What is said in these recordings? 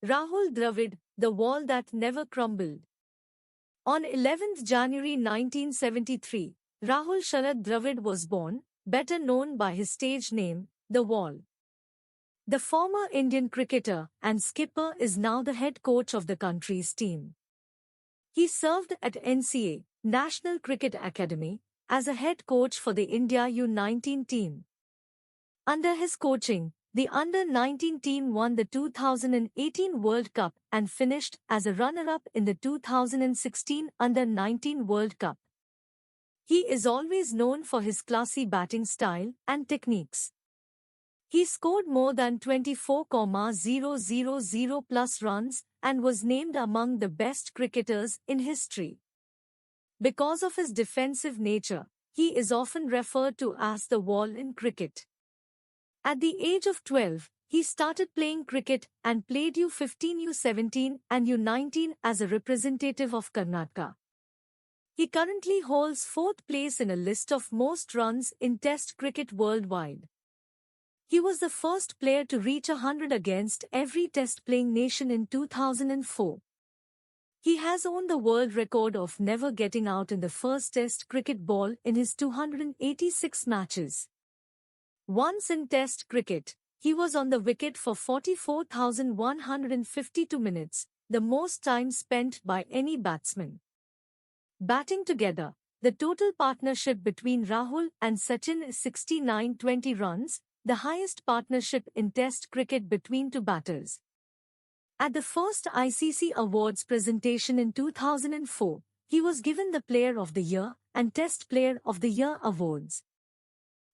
Rahul Dravid, the wall that never crumbled. On 11th January 1973, Rahul Sharad Dravid was born, better known by his stage name, The Wall. The former Indian cricketer and skipper is now the head coach of the country's team. He served at NCA, National Cricket Academy, as a head coach for the India U19 team. Under his coaching, the under-19 team won the 2018 World Cup and finished as a runner-up in the 2016 under-19 World Cup. He is always known for his classy batting style and techniques. He scored more than 24,000 plus runs and was named among the best cricketers in history. Because of his defensive nature, he is often referred to as the wall in cricket. At the age of 12, he started playing cricket and played U15, U17 and U19 as a representative of Karnataka. He currently holds 4th place in a list of most runs in Test cricket worldwide. He was the first player to reach 100 against every Test-playing nation in 2004. He has owned the world record of never getting out in the first Test cricket ball in his 286 matches. Once in Test cricket, he was on the wicket for 44,152 minutes, the most time spent by any batsman. Batting together, the total partnership between Rahul and Sachin is 69-20 runs, the highest partnership in Test cricket between two batters. At the first ICC Awards presentation in 2004, he was given the Player of the Year and Test Player of the Year awards.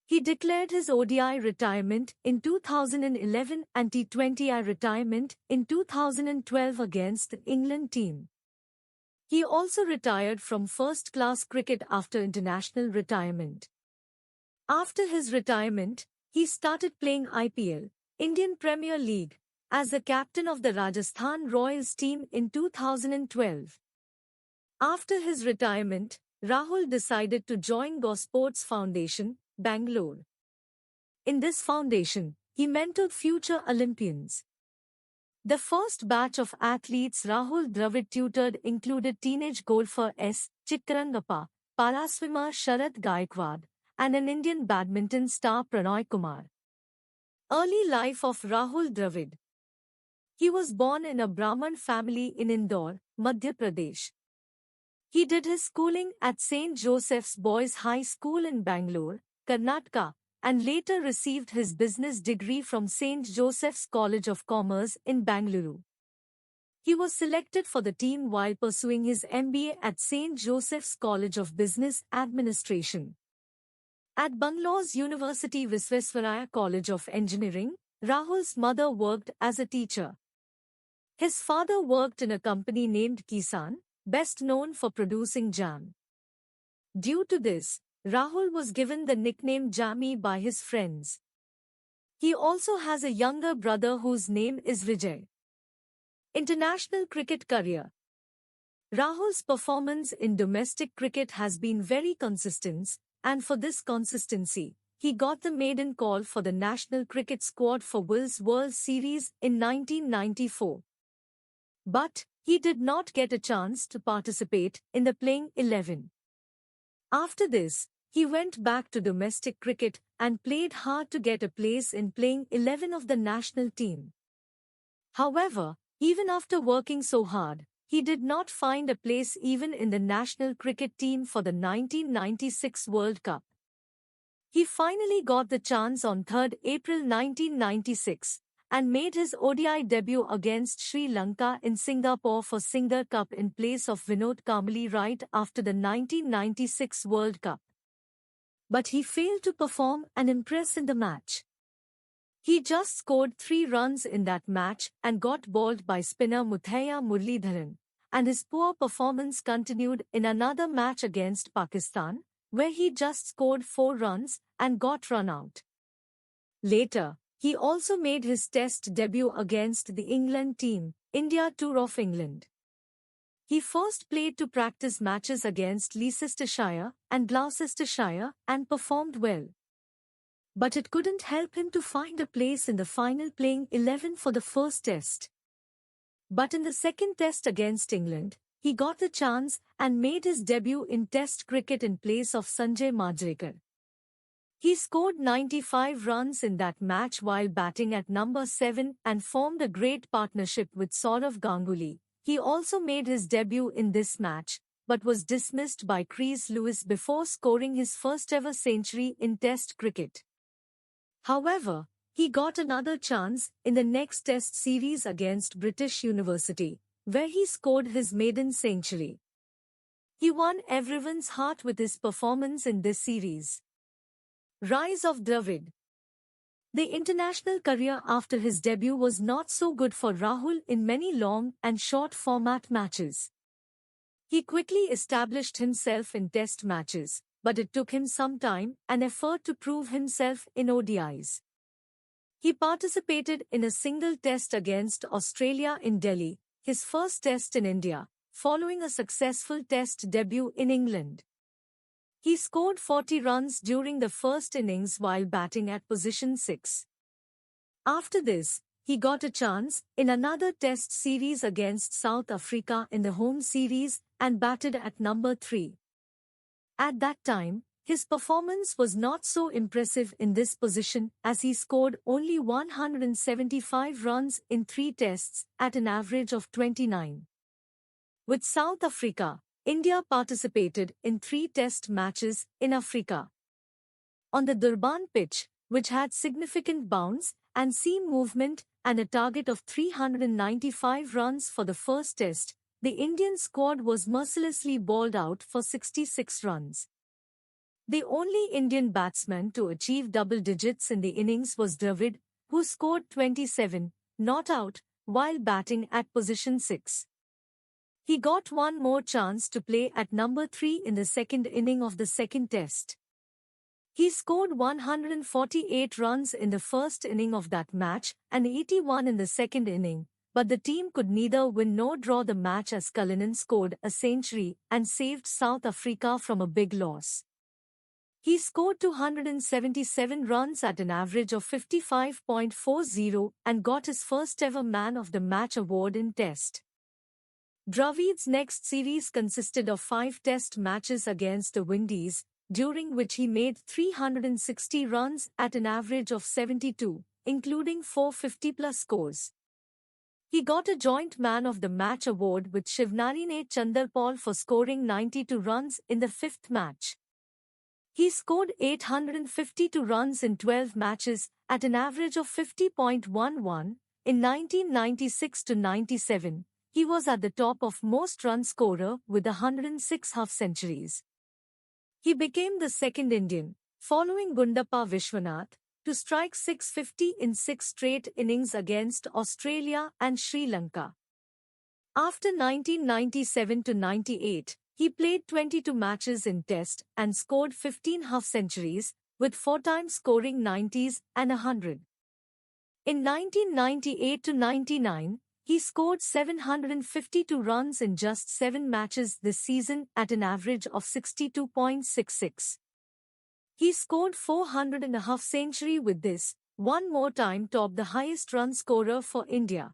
He declared his ODI retirement in 2011 and T20I retirement in 2012 against the England team. He also retired from first-class cricket after international retirement. After his retirement, he started playing IPL, Indian Premier League, as the captain of the Rajasthan Royals team in 2012. After his retirement, Rahul decided to join Gosports Foundation, Bangalore. In this foundation, he mentored future Olympians. The first batch of athletes Rahul Dravid tutored included teenage golfer S. Chikkarangappa, paraswimmer Sharad Gaikwad, and an Indian badminton star Pranoy Kumar. Early life of Rahul Dravid. He was born in a Brahmin family in Indore, Madhya Pradesh. He did his schooling at St. Joseph's Boys High School in Bangalore, Karnataka, and later received his business degree from St. Joseph's College of Commerce in Bangalore. He was selected for the team while pursuing his MBA at St. Joseph's College of Business Administration. At Bangalore's University Visvesvaraya College of Engineering, Rahul's mother worked as a teacher. His father worked in a company named Kisan, best known for producing jam. Due to this, Rahul was given the nickname Jammy by his friends. He also has a younger brother whose name is Vijay. International cricket career. Rahul's performance in domestic cricket has been very consistent, and for this consistency, he got the maiden call for the national cricket squad for Will's World Series in 1994. But he did not get a chance to participate in the playing 11. After this, he went back to domestic cricket and played hard to get a place in playing 11 of the national team. However, even after working so hard, he did not find a place even in the national cricket team for the 1996 World Cup. He finally got the chance on 3rd April 1996 and made his ODI debut against Sri Lanka in Singapore for Singer Cup in place of Vinod Kambli right after the 1996 World Cup. But he failed to perform and impress in the match. He just scored 3 runs in that match and got bowled by spinner Muthaiya Muralidharan, and his poor performance continued in another match against Pakistan, where he just scored 4 runs and got run out. Later, he also made his Test debut against the England team, India Tour of England. He first played to practice matches against Leicestershire and Gloucestershire and performed well. But it couldn't help him to find a place in the final playing 11 for the first Test. But in the second test against England, he got the chance and made his debut in Test cricket in place of Sanjay Manjrekar. He scored 95 runs in that match while batting at number 7 and formed a great partnership with Sourav Ganguly. He also made his debut in this match, but was dismissed by Chris Lewis before scoring his first-ever century in Test cricket. However, he got another chance in the next Test series against British University, where he scored his maiden century. He won everyone's heart with his performance in this series. Rise of Dravid. The international career after his debut was not so good for Rahul in many long and short format matches. He quickly established himself in Test matches, but it took him some time and effort to prove himself in ODIs. He participated in a single Test against Australia in Delhi, his first Test in India, following a successful Test debut in England. He scored 40 runs during the first innings while batting at position 6. After this, he got a chance in another Test series against South Africa in the home series and batted at number 3. At that time, his performance was not so impressive in this position as he scored only 175 runs in 3 tests at an average of 29. With South Africa, India participated in 3 test matches in Africa. On the Durban pitch, which had significant bounce and seam movement and a target of 395 runs for the first test, the Indian squad was mercilessly bowled out for 66 runs. The only Indian batsman to achieve double digits in the innings was Dravid, who scored 27, not out, while batting at position 6. He got one more chance to play at number 3 in the second inning of the second test. He scored 148 runs in the first inning of that match and 81 in the second inning, but the team could neither win nor draw the match as Cullinan scored a century and saved South Africa from a big loss. He scored 277 runs at an average of 55.40 and got his first ever Man of the Match award in Test. Dravid's next series consisted of 5 test matches against the Windies, during which he made 360 runs at an average of 72, including 4 50-plus scores. He got a joint Man of the Match award with Shivnarine Chanderpaul for scoring 92 runs in the 5th match. He scored 852 runs in 12 matches at an average of 50.11 in 1996-97. He was at the top of most run scorer with 106 half-centuries. He became the second Indian, following Gundappa Vishwanath, to strike 650 in 6 straight innings against Australia and Sri Lanka. After 1997-98, he played 22 matches in Test and scored 15 half-centuries, with 4 times scoring 90s and 100. In 1998-99, he scored 752 runs in just 7 matches this season at an average of 62.66. He scored 400 and a half century with this, one more time topped the highest run scorer for India.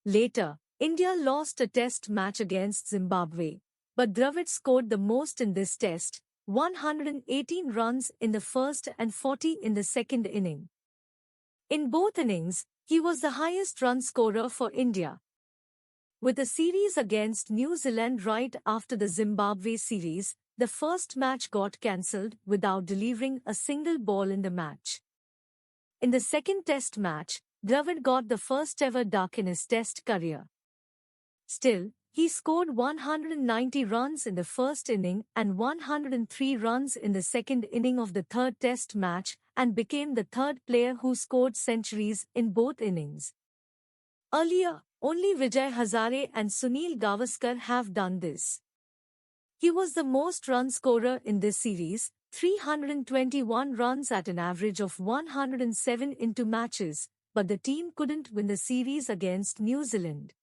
Later, India lost a test match against Zimbabwe, but Dravid scored the most in this test, 118 runs in the first and 40 in the second inning. In both innings, he was the highest run scorer for India. With a series against New Zealand right after the Zimbabwe series, the first match got cancelled without delivering a single ball in the match. In the second test match, Dravid got the first ever duck in his test career. Still, he scored 190 runs in the first inning and 103 runs in the second inning of the third test match and became the third player who scored centuries in both innings. Earlier, only Vijay Hazare and Sunil Gavaskar have done this. He was the most run scorer in this series, 321 runs at an average of 107 in 2 matches, but the team couldn't win the series against New Zealand.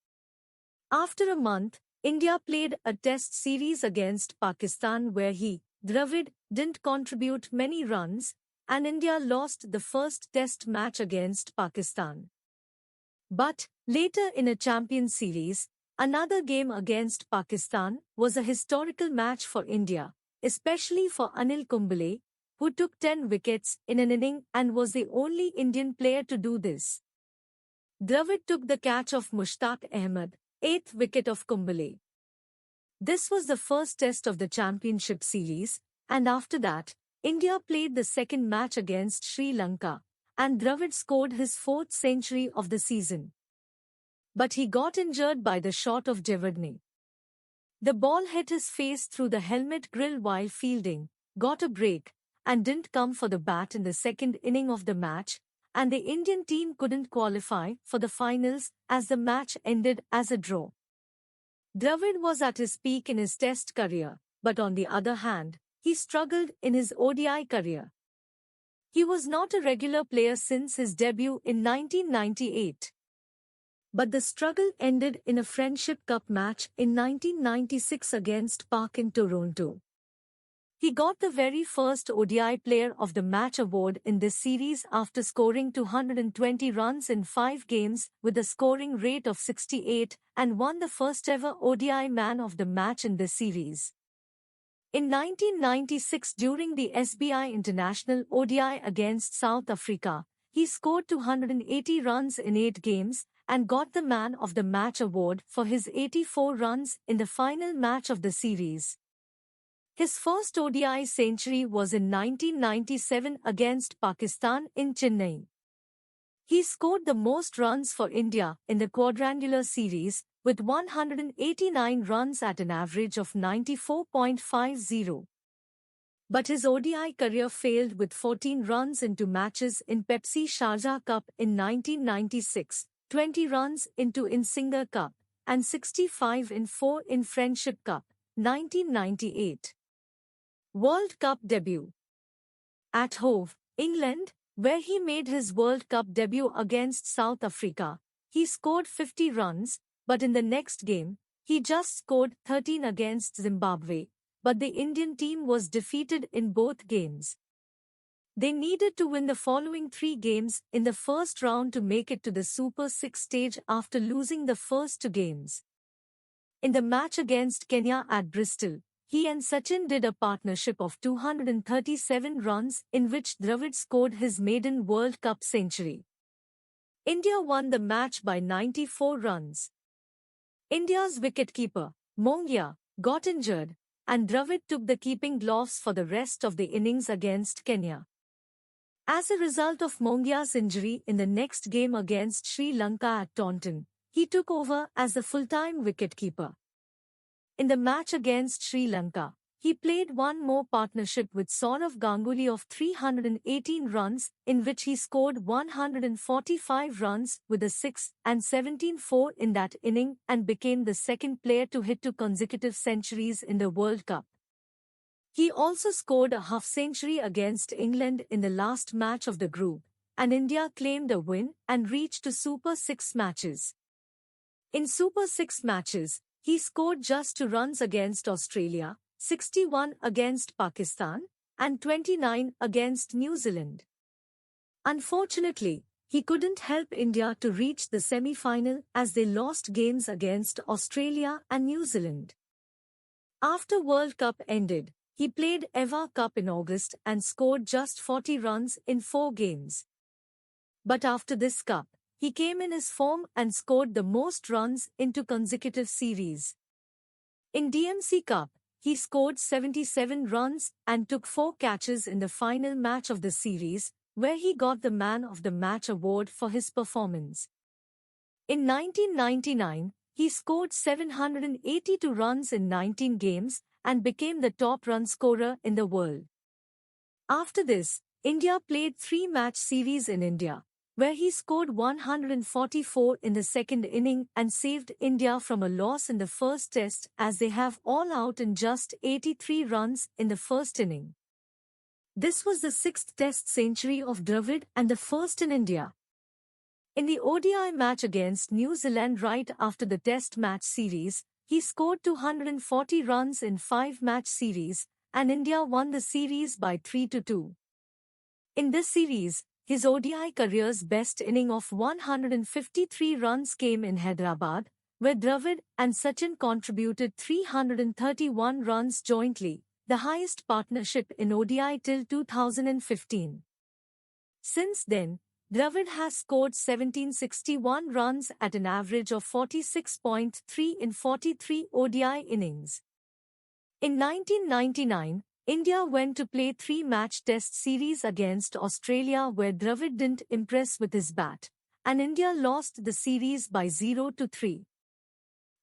After a month, India played a test series against Pakistan where Dravid, didn't contribute many runs, and India lost the first test match against Pakistan. But, later in a Champions Series, another game against Pakistan was a historical match for India, especially for Anil Kumble, who took 10 wickets in an inning and was the only Indian player to do this. Dravid took the catch of Mushtaq Ahmed, 8th wicket of Kumble. This was the first test of the championship series, and after that, India played the second match against Sri Lanka, and Dravid scored his 4th century of the season. But he got injured by the shot of Devardne. The ball hit his face through the helmet grill while fielding, got a break, and didn't come for the bat in the second inning of the match, and the Indian team couldn't qualify for the finals as the match ended as a draw. Dravid was at his peak in his Test career, but on the other hand, he struggled in his ODI career. He was not a regular player since his debut in 1998. But the struggle ended in a Friendship Cup match in 1996 against Park in Toronto. He got the very first ODI Player of the Match award in this series after scoring 220 runs in 5 games with a scoring rate of 68 and won the first ever ODI Man of the Match in this series. In 1996 during the SBI International ODI against South Africa, he scored 280 runs in 8 games and got the Man of the Match award for his 84 runs in the final match of the series. His first ODI century was in 1997 against Pakistan in Chennai. He scored the most runs for India in the quadrangular series, with 189 runs at an average of 94.50. But his ODI career failed with 14 runs in 2 matches in Pepsi Sharjah Cup in 1996, 20 runs into in Singer Cup, and 65 in 4 in Friendship Cup, 1998. World Cup debut. At Hove, England, where he made his World Cup debut against South Africa, he scored 50 runs, but in the next game, he just scored 13 against Zimbabwe, but the Indian team was defeated in both games. They needed to win the following 3 games in the first round to make it to the Super 6 stage after losing the first 2 games. In the match against Kenya at Bristol, he and Sachin did a partnership of 237 runs in which Dravid scored his maiden World Cup century. India won the match by 94 runs. India's wicketkeeper, Mongia, got injured, and Dravid took the keeping gloves for the rest of the innings against Kenya. As a result of Mongia's injury in the next game against Sri Lanka at Taunton, he took over as the full-time wicketkeeper. In the match against Sri Lanka, he played one more partnership with Sourav Ganguly of 318 runs, in which he scored 145 runs with a 6 and 17-4 in that inning and became the second player to hit 2 consecutive centuries in the World Cup. He also scored a half-century against England in the last match of the group, and India claimed a win and reached to Super 6 matches. In Super 6 matches, he scored just 2 runs against Australia, 61 against Pakistan, and 29 against New Zealand. Unfortunately, he couldn't help India to reach the semi-final as they lost games against Australia and New Zealand. After World Cup ended, he played Eva Cup in August and scored just 40 runs in 4 games. But after this cup, he came in his form and scored the most runs in 2 consecutive series. In DMC Cup, he scored 77 runs and took 4 catches in the final match of the series, where he got the Man of the Match award for his performance. In 1999, he scored 782 runs in 19 games and became the top run scorer in the world. After this, India played 3-match series in India, where he scored 144 in the second inning and saved India from a loss in the first test as they have all out in just 83 runs in the first inning. This was the 6th test century of Dravid and the first in India. In the ODI match against New Zealand right after the test match series, he scored 240 runs in 5-match series, and India won the series by 3-2. In this series, his ODI career's best inning of 153 runs came in Hyderabad, where Dravid and Sachin contributed 331 runs jointly, the highest partnership in ODI till 2015. Since then, Dravid has scored 1761 runs at an average of 46.3 in 43 ODI innings. In 1999, India went to play three-match test series against Australia where Dravid didn't impress with his bat, and India lost the series by 0-3.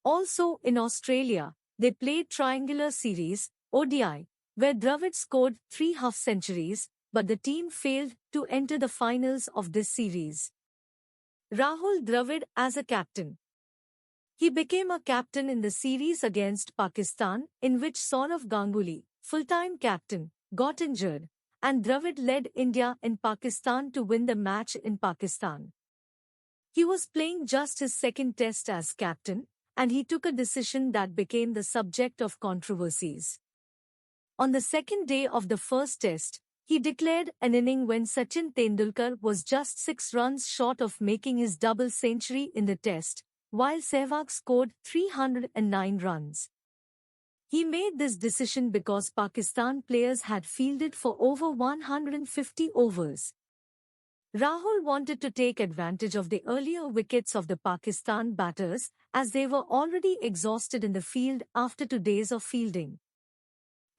Also in Australia, they played triangular series, ODI, where Dravid scored 3 half-centuries, but the team failed to enter the finals of this series. Rahul Dravid as a captain. He became a captain in the series against Pakistan, in which Sourav Ganguly, full-time captain, got injured, and Dravid led India in Pakistan to win the match in Pakistan. He was playing just his second test as captain, and he took a decision that became the subject of controversies. On the second day of the first test, he declared an inning when Sachin Tendulkar was just 6 runs short of making his double century in the test, while Sehwag scored 309 runs. He made this decision because Pakistan players had fielded for over 150 overs. Rahul wanted to take advantage of the earlier wickets of the Pakistan batters, as they were already exhausted in the field after 2 days of fielding.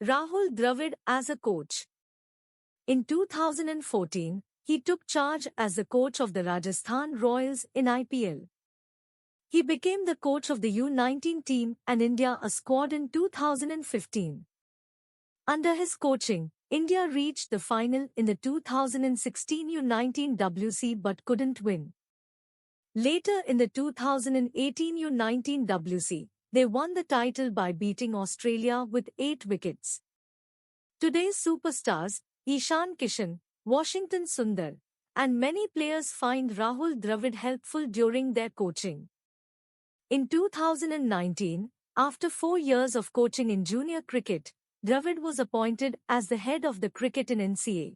Rahul Dravid as a coach. In 2014, he took charge as the coach of the Rajasthan Royals in IPL. He became the coach of the U19 team and India A squad in 2015. Under his coaching, India reached the final in the 2016 U19 WC but couldn't win. Later in the 2018 U19 WC, they won the title by beating Australia with 8 wickets. Today's superstars, Ishan Kishan, Washington Sundar, and many players find Rahul Dravid helpful during their coaching. In 2019, after 4 years of coaching in junior cricket, Dravid was appointed as the head of the cricket in NCA.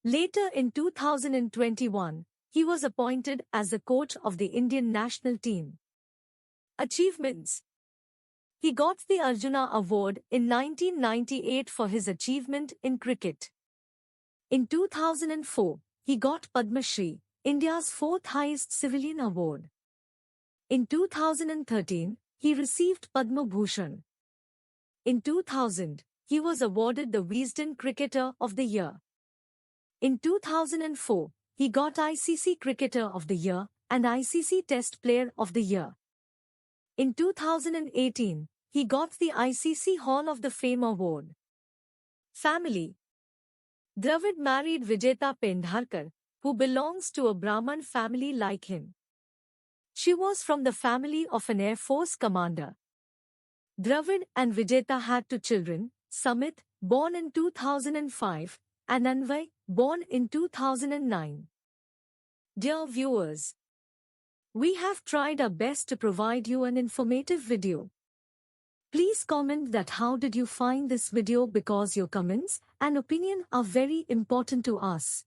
Later in 2021, he was appointed as the coach of the Indian national team. Achievements. He got the Arjuna Award in 1998 for his achievement in cricket. In 2004, he got Padma Shri, India's 4th highest civilian award. In 2013, he received Padma Bhushan. In 2000, he was awarded the Wisden Cricketer of the Year. In 2004, he got ICC Cricketer of the Year and ICC Test Player of the Year. In 2018, he got the ICC Hall of the Fame Award. Family. Dravid married Vijeta Pendharkar, who belongs to a Brahman family like him. She was from the family of an Air Force commander. Dravid and Vijeta had 2 children, Samit, born in 2005, and Anvay, born in 2009. Dear viewers, we have tried our best to provide you an informative video. Please comment that how did you find this video, because your comments and opinion are very important to us.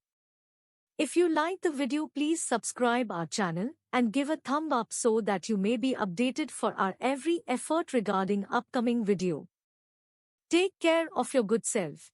If you like the video, please subscribe our channel and give a thumb up so that you may be updated for our every effort regarding upcoming video. Take care of your good self.